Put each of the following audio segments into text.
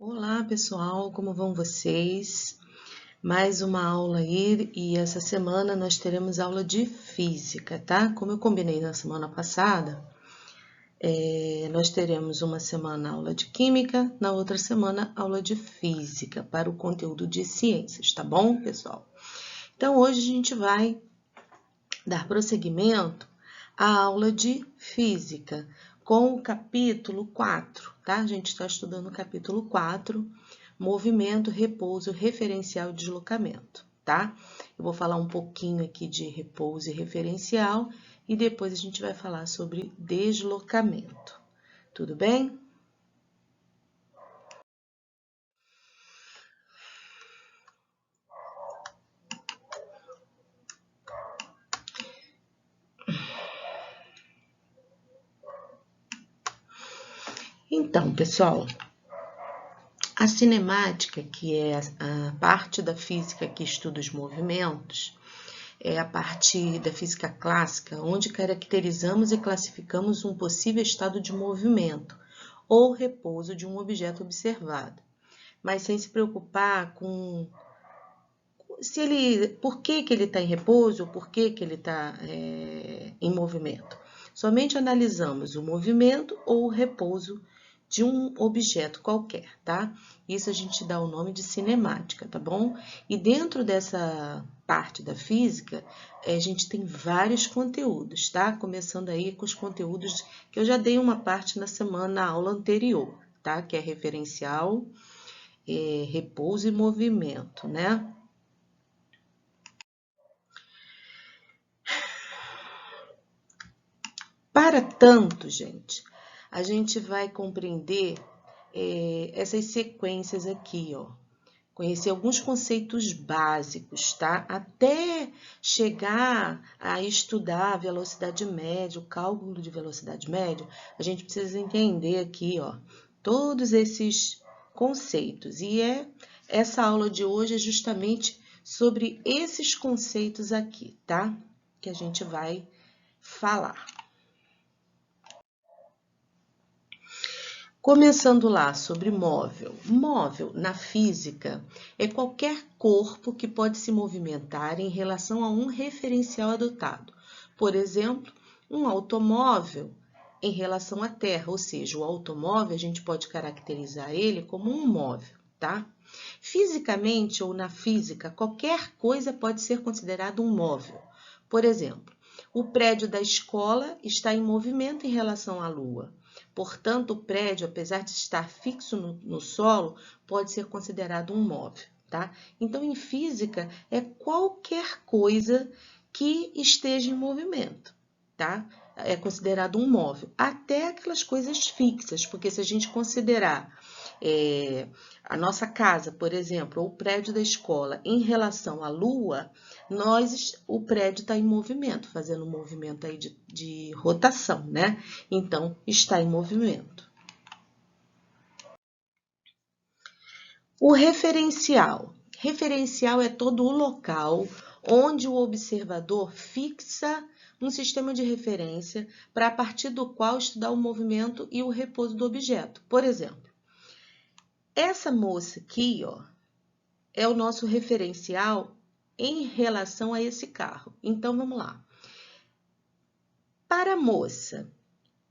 Olá, pessoal, como vão vocês? Mais uma aula aí e essa semana nós teremos aula de física, tá? Como eu combinei na semana passada, nós teremos uma semana aula de química, na outra semana aula de física para o conteúdo de ciências, tá bom, pessoal? Então, hoje a gente vai dar prosseguimento à aula de física com o capítulo 4, tá? A gente está estudando o capítulo 4, movimento, repouso, referencial e deslocamento, tá? Eu vou falar um pouquinho aqui de repouso e referencial e depois a gente vai falar sobre deslocamento. Tudo bem? Então, pessoal, a cinemática, que é a parte da física que estuda os movimentos, é a parte da física clássica, onde caracterizamos e classificamos um possível estado de movimento ou repouso de um objeto observado, mas sem se preocupar com se ele, por que ele está em repouso, por que ele está em movimento. Somente analisamos o movimento ou o repouso de um objeto qualquer, tá? Isso a gente dá o nome de cinemática, tá bom? E dentro dessa parte da física, a gente tem vários conteúdos, tá? Começando aí com os conteúdos que eu já dei uma parte na aula anterior, tá? Que é referencial, repouso e movimento, né? Para tanto, gente, a gente vai compreender essas sequências aqui, ó. Conhecer alguns conceitos básicos, tá? Até chegar a estudar a velocidade média, o cálculo de velocidade média, a gente precisa entender aqui, ó, todos esses conceitos. E essa aula de hoje é justamente sobre esses conceitos aqui, tá? Que a gente vai falar. Começando lá sobre móvel. Móvel, na física, é qualquer corpo que pode se movimentar em relação a um referencial adotado. Por exemplo, um automóvel em relação à Terra, ou seja, o automóvel a gente pode caracterizar ele como um móvel, tá? Fisicamente ou na física, qualquer coisa pode ser considerado um móvel. Por exemplo, o prédio da escola está em movimento em relação à Lua. Portanto, o prédio, apesar de estar fixo no solo, pode ser considerado um móvel, tá? Então, em física, é qualquer coisa que esteja em movimento, tá? É considerado um móvel, até aquelas coisas fixas, porque se a gente considerar a nossa casa, por exemplo, ou o prédio da escola em relação à Lua, o prédio está em movimento, fazendo um movimento aí de rotação, né? Então, está em movimento. O referencial. Referencial é todo o local onde o observador fixa um sistema de referência para a partir do qual estudar o movimento e o repouso do objeto. Por exemplo, essa moça aqui, ó, é o nosso referencial em relação a esse carro. Então, vamos lá. Para a moça,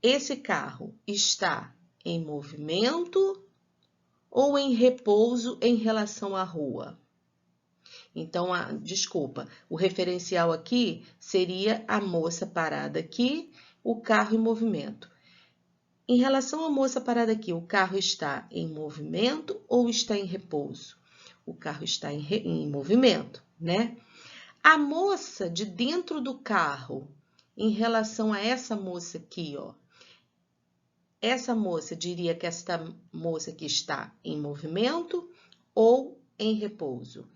esse carro está em movimento ou em repouso em relação à rua? Então, desculpa, o referencial aqui seria a moça parada aqui, o carro em movimento. Em relação à moça parada aqui, o carro está em movimento ou está em repouso? O carro está em movimento, né? A moça de dentro do carro, em relação a essa moça aqui, ó. Essa moça diria que esta moça aqui está em movimento ou em repouso?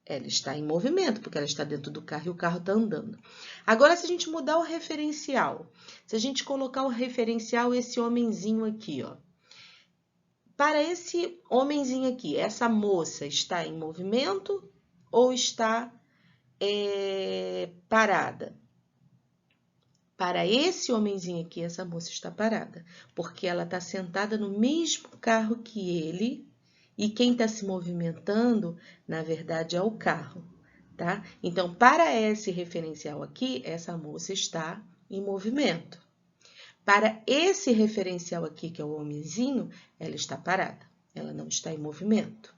Ela está em movimento, porque ela está dentro do carro e o carro está andando. Agora, se a gente mudar o referencial, se a gente colocar o referencial, esse homenzinho aqui, ó. Para esse homenzinho aqui, essa moça está em movimento ou está parada? Para esse homenzinho aqui, essa moça está parada, porque ela está sentada no mesmo carro que ele, e quem está se movimentando, na verdade, é o carro, tá? Então, para esse referencial aqui, essa moça está em movimento. Para esse referencial aqui, que é o homenzinho, ela está parada. Ela não está em movimento.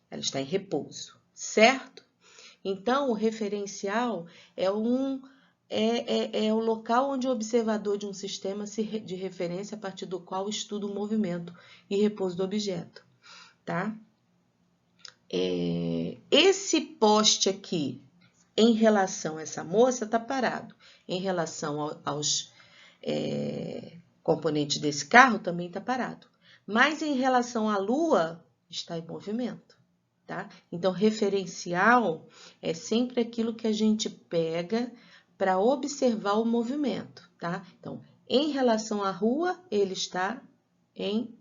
Ela está em repouso, certo? Então, o referencial é o local onde o observador de um sistema de referência a partir do qual estuda o movimento e repouso do objeto, tá? Esse poste aqui, em relação a essa moça, está parado. Em relação aos componentes desse carro, também está parado. Mas em relação à Lua, está em movimento, tá? Então, referencial é sempre aquilo que a gente pega para observar o movimento, tá? Então, em relação à Rua, ele está em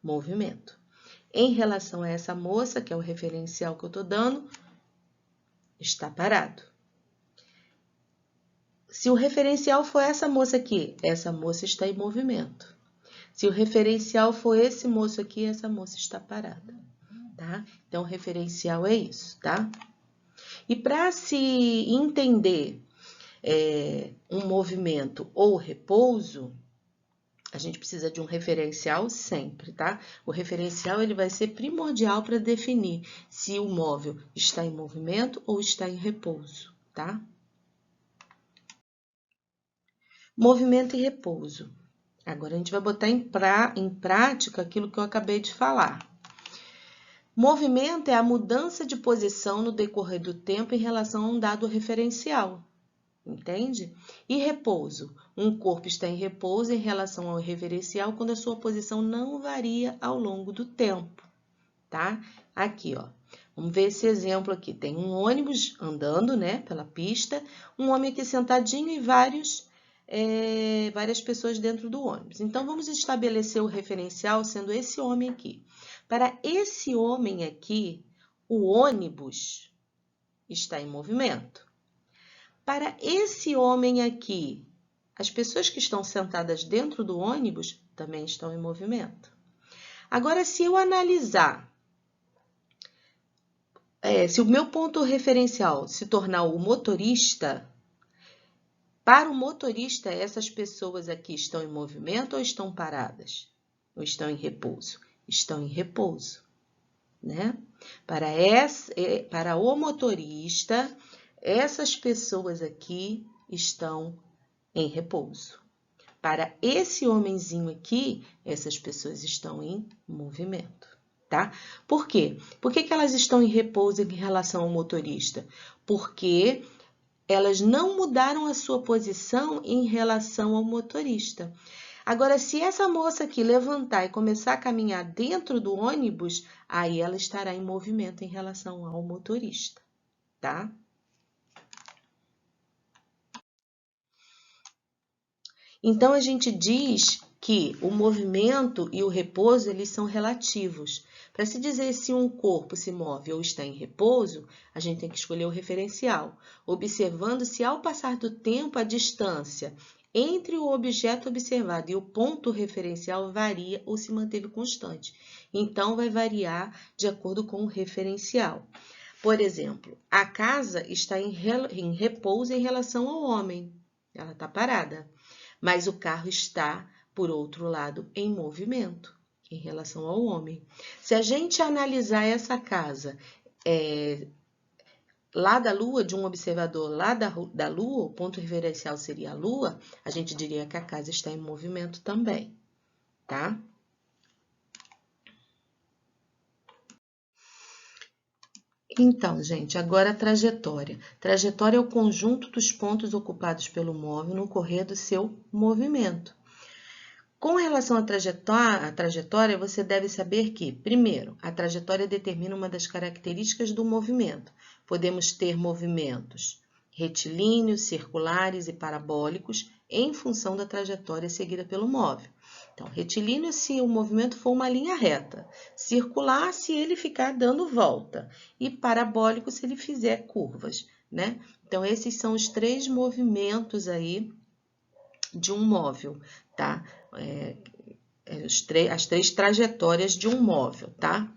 movimento. Em relação a essa moça, que é o referencial que eu estou dando, está parado. Se o referencial for essa moça aqui, essa moça está em movimento. Se o referencial for esse moço aqui, essa moça está parada, tá? Então, o referencial é isso, tá? E para se entender um movimento ou repouso, a gente precisa de um referencial sempre, tá? O referencial ele vai ser primordial para definir se o móvel está em movimento ou está em repouso, tá? Movimento e repouso. Agora a gente vai botar em prática aquilo que eu acabei de falar. Movimento é a mudança de posição no decorrer do tempo em relação a um dado referencial. Entende? E repouso. Um corpo está em repouso em relação ao referencial quando a sua posição não varia ao longo do tempo, tá? Aqui, ó. Vamos ver esse exemplo aqui. Tem um ônibus andando, né, pela pista, um homem aqui sentadinho e várias pessoas dentro do ônibus. Então, vamos estabelecer o referencial sendo esse homem aqui. Para esse homem aqui, o ônibus está em movimento. Para esse homem aqui, as pessoas que estão sentadas dentro do ônibus também estão em movimento. Agora, se eu analisar, se o meu ponto referencial se tornar o motorista, para o motorista, essas pessoas aqui estão em movimento ou estão paradas? Ou estão em repouso? Estão em repouso, né? Para o motorista, essas pessoas aqui estão em repouso. Para esse homenzinho aqui, essas pessoas estão em movimento, tá? Por quê? Por que elas estão em repouso em relação ao motorista? Porque elas não mudaram a sua posição em relação ao motorista. Agora, se essa moça aqui levantar e começar a caminhar dentro do ônibus, aí ela estará em movimento em relação ao motorista, tá? Então, a gente diz que o movimento e o repouso, eles são relativos. Para se dizer se um corpo se move ou está em repouso, a gente tem que escolher o referencial, observando se ao passar do tempo a distância entre o objeto observado e o ponto referencial varia ou se manteve constante. Então, vai variar de acordo com o referencial. Por exemplo, a casa está em repouso em relação ao homem. Ela está parada. Mas o carro está, por outro lado, em movimento em relação ao homem. Se a gente analisar essa casa lá da Lua, de um observador lá da Lua, o ponto referencial seria a Lua, a gente diria que a casa está em movimento também, tá? Então, gente, agora a trajetória. Trajetória é o conjunto dos pontos ocupados pelo móvel no correr do seu movimento. Com relação à trajetória, você deve saber que, primeiro, a trajetória determina uma das características do movimento. Podemos ter movimentos retilíneos, circulares e parabólicos em função da trajetória seguida pelo móvel. Então, retilíneo se o movimento for uma linha reta, circular se ele ficar dando volta e parabólico se ele fizer curvas, né? Então, esses são os três movimentos aí de um móvel, tá? as três trajetórias de um móvel, tá?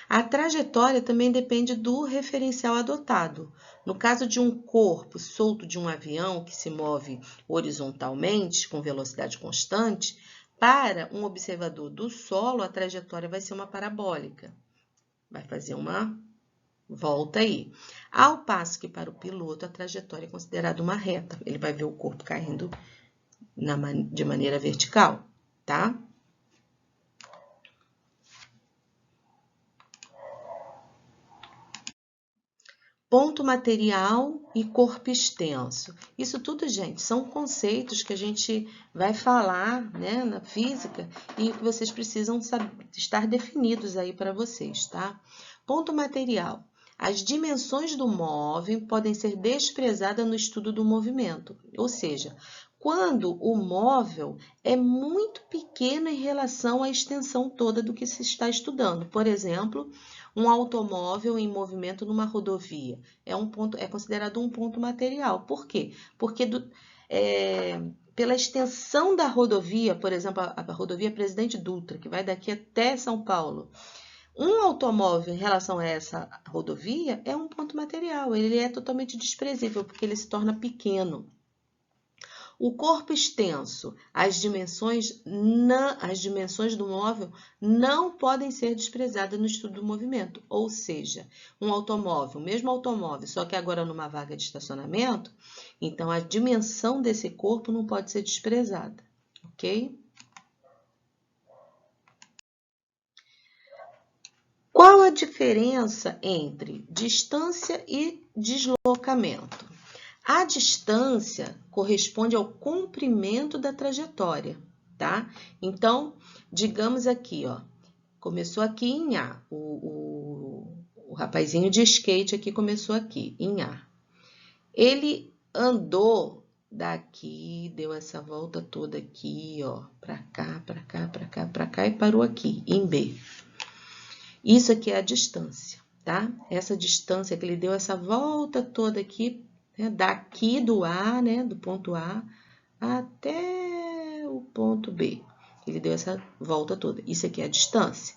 A trajetória também depende do referencial adotado. No caso de um corpo solto de um avião que se move horizontalmente, com velocidade constante, para um observador do solo, a trajetória vai ser uma parabólica. Vai fazer uma volta aí. Ao passo que para o piloto, a trajetória é considerada uma reta. Ele vai ver o corpo caindo de maneira vertical, tá? Ponto material e corpo extenso. Isso tudo, gente, são conceitos que a gente vai falar, né, na física e que vocês precisam estar definidos aí para vocês, tá? Ponto material. As dimensões do móvel podem ser desprezadas no estudo do movimento, ou seja, quando o móvel é muito pequeno em relação à extensão toda do que se está estudando. Por exemplo, um automóvel em movimento numa rodovia é considerado um ponto material. Por quê? Porque pela extensão da rodovia, por exemplo, a rodovia Presidente Dutra, que vai daqui até São Paulo, um automóvel em relação a essa rodovia é um ponto material. Ele é totalmente desprezível, porque ele se torna pequeno. O corpo extenso, as dimensões do móvel não podem ser desprezadas no estudo do movimento. Ou seja, um automóvel, mesmo automóvel, só que agora numa vaga de estacionamento, então a dimensão desse corpo não pode ser desprezada, ok? Qual a diferença entre distância e deslocamento? A distância corresponde ao comprimento da trajetória, tá? Então, digamos aqui, ó, começou aqui em A, o rapazinho de skate aqui começou aqui, em A. Ele andou daqui, deu essa volta toda aqui, ó, pra cá, pra cá, pra cá, pra cá e parou aqui, em B. Isso aqui é a distância, tá? Essa distância que ele deu essa volta toda aqui, né, daqui do A, né, do ponto A, até o ponto B. Ele deu essa volta toda. Isso aqui é a distância.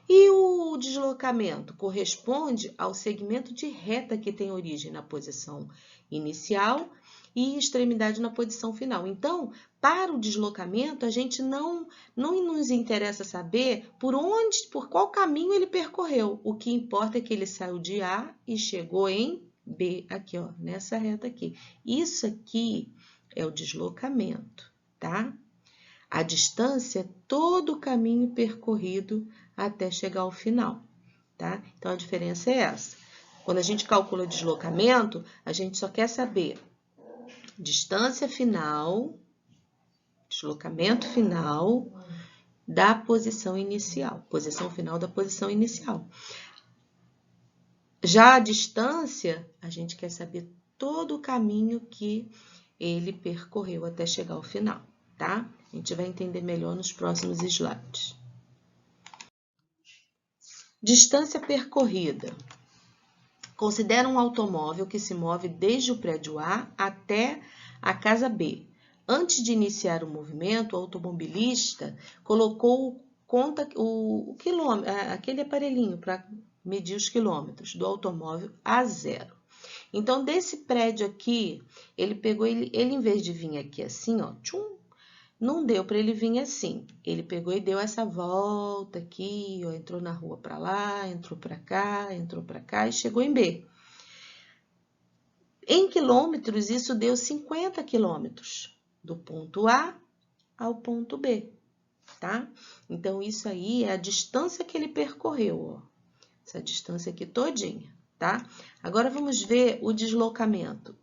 E o deslocamento corresponde ao segmento de reta que tem origem na posição inicial e extremidade na posição final. Então, para o deslocamento, a gente não nos interessa saber por qual caminho ele percorreu. O que importa é que ele saiu de A e chegou em B, aqui, ó, nessa reta aqui. Isso aqui é o deslocamento, tá? A distância é todo o caminho percorrido até chegar ao final, tá? Então, a diferença é essa. Quando a gente calcula deslocamento, a gente só quer saber distância final, deslocamento final da posição inicial, posição final da posição inicial. Já a distância, a gente quer saber todo o caminho que ele percorreu até chegar ao final, tá? A gente vai entender melhor nos próximos slides. Distância percorrida. Considera um automóvel que se move desde o prédio A até a casa B. Antes de iniciar o movimento, o automobilista colocou o quilômetro, aquele aparelhinho para medir os quilômetros do automóvel a 0. Então, desse prédio aqui, ele pegou, ele em vez de vir aqui assim, ó, tchum, não deu para ele vir assim. Ele pegou e deu essa volta aqui, ó, entrou na rua para lá, entrou para cá e chegou em B. Em quilômetros, isso deu 50 quilômetros, do ponto A ao ponto B, tá? Então, isso aí é a distância que ele percorreu, ó. Essa distância aqui todinha, tá? Agora, vamos ver o deslocamento.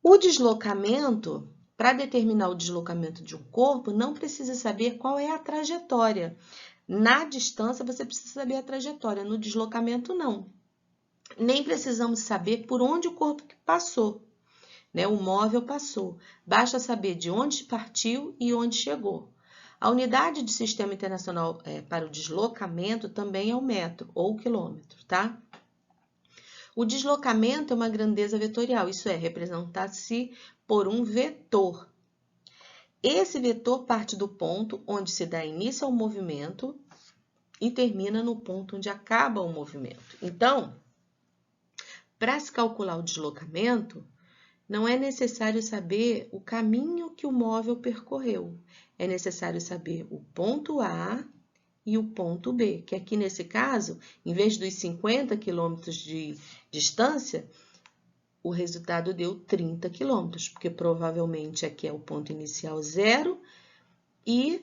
O deslocamento, para determinar o deslocamento de um corpo, não precisa saber qual é a trajetória. Na distância, você precisa saber a trajetória. No deslocamento, não. Nem precisamos saber por onde o corpo passou, né? O móvel passou. Basta saber de onde partiu e onde chegou. A unidade de Sistema Internacional para o deslocamento também é o metro ou quilômetro, tá? O deslocamento é uma grandeza vetorial, isso é, representa-se por um vetor. Esse vetor parte do ponto onde se dá início ao movimento e termina no ponto onde acaba o movimento. Então, para se calcular o deslocamento, não é necessário saber o caminho que o móvel percorreu. É necessário saber o ponto A e o ponto B, que aqui nesse caso, em vez dos 50 quilômetros de distância, o resultado deu 30 quilômetros, porque provavelmente aqui é o ponto inicial 0 e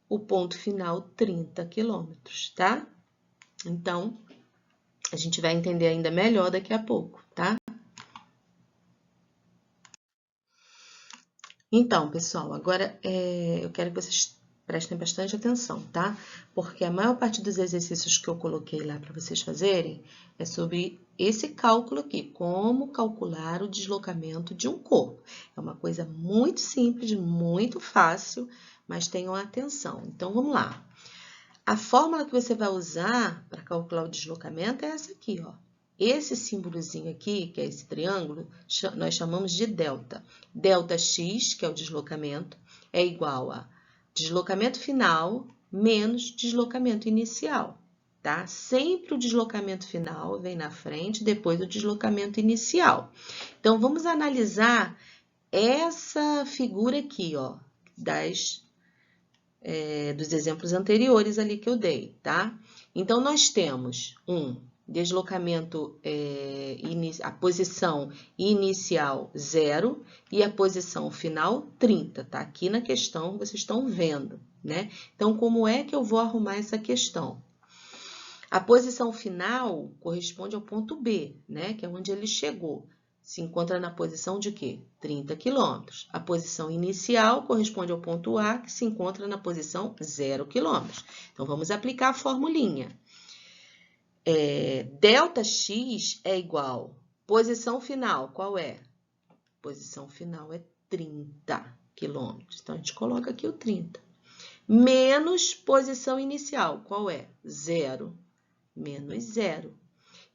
o ponto final 30 quilômetros, tá? Então, a gente vai entender ainda melhor daqui a pouco, tá? Então, pessoal, agora eu quero que vocês prestem bastante atenção, tá? Porque a maior parte dos exercícios que eu coloquei lá para vocês fazerem é sobre esse cálculo aqui, como calcular o deslocamento de um corpo. É uma coisa muito simples, muito fácil, mas tenham atenção. Então, vamos lá. A fórmula que você vai usar para calcular o deslocamento é essa aqui, ó. Esse símbolozinho aqui, que é esse triângulo, nós chamamos de delta. Delta x, que é o deslocamento, é igual a deslocamento final menos deslocamento inicial, tá? Sempre o deslocamento final vem na frente, depois o deslocamento inicial. Então, vamos analisar essa figura aqui, ó, dos exemplos anteriores ali que eu dei, tá? Então, nós temos um deslocamento, a posição inicial 0 e a posição final 30, tá? Aqui na questão vocês estão vendo, né? Então, como é que eu vou arrumar essa questão? A posição final corresponde ao ponto B, né? Que é onde ele chegou. Se encontra na posição de quê? 30 quilômetros. A posição inicial corresponde ao ponto A, que se encontra na posição 0 quilômetros. Então, vamos aplicar a formulinha. Delta x é igual. Posição final, qual é? Posição final é 30 quilômetros. Então, a gente coloca aqui o 30. Menos posição inicial, qual é? 0. Menos 0.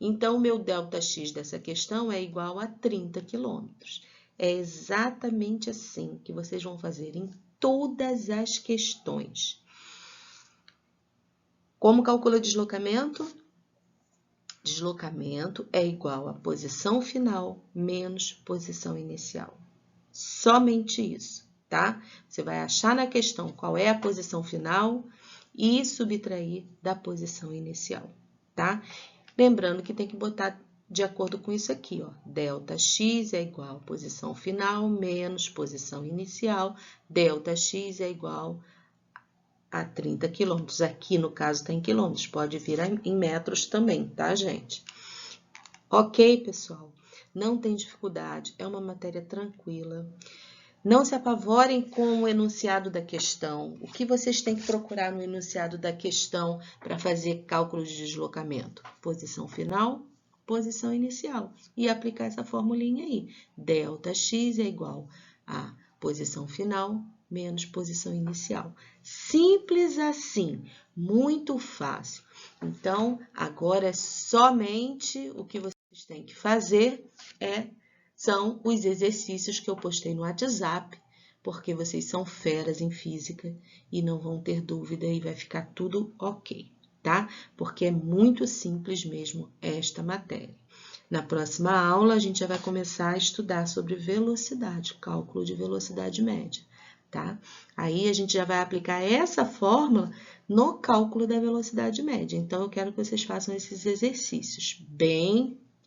Então, o meu ΔX dessa questão é igual a 30 quilômetros. É exatamente assim que vocês vão fazer em todas as questões. Como calcula o deslocamento? Deslocamento é igual a posição final menos posição inicial. Somente isso, tá? Você vai achar na questão qual é a posição final e subtrair da posição inicial, tá? Lembrando que tem que botar de acordo com isso aqui, ó. Delta x é igual a posição final menos posição inicial. Delta x é igual a 30 quilômetros. Aqui, no caso, está em quilômetros. Pode vir em metros também, tá, gente? Ok, pessoal? Não tem dificuldade. É uma matéria tranquila. Não se apavorem com o enunciado da questão. O que vocês têm que procurar no enunciado da questão para fazer cálculo de deslocamento? Posição final, posição inicial. E aplicar essa formulinha aí. Delta x é igual a posição final menos posição inicial. Simples assim, muito fácil. Então, agora somente o que vocês têm que fazer são os exercícios que eu postei no WhatsApp, porque vocês são feras em física e não vão ter dúvida e vai ficar tudo ok, tá? Porque é muito simples mesmo esta matéria. Na próxima aula, a gente já vai começar a estudar sobre velocidade, cálculo de velocidade média, tá? Aí, a gente já vai aplicar essa fórmula no cálculo da velocidade média. Então, eu quero que vocês façam esses exercícios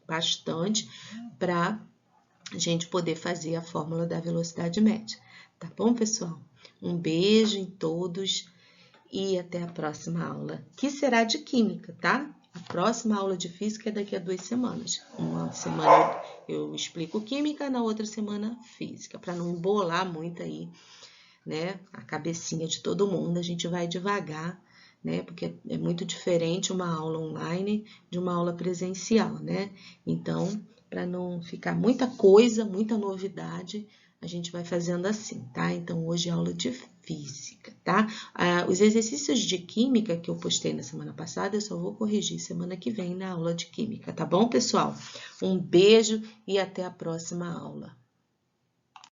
bastante, para a gente poder fazer a fórmula da velocidade média. Tá bom, pessoal? Um beijo em todos e até a próxima aula, que será de química, tá? A próxima aula de física é daqui a 2 semanas. Uma semana eu explico química, na outra semana física, para não embolar muito aí, né, a cabecinha de todo mundo. A gente vai devagar, né, porque é muito diferente uma aula online de uma aula presencial, né? Então, para não ficar muita coisa, muita novidade, a gente vai fazendo assim, tá? Então, hoje é aula de física, tá? Os exercícios de química que eu postei na semana passada, eu só vou corrigir semana que vem na aula de química, tá bom, pessoal? Um beijo e até a próxima aula.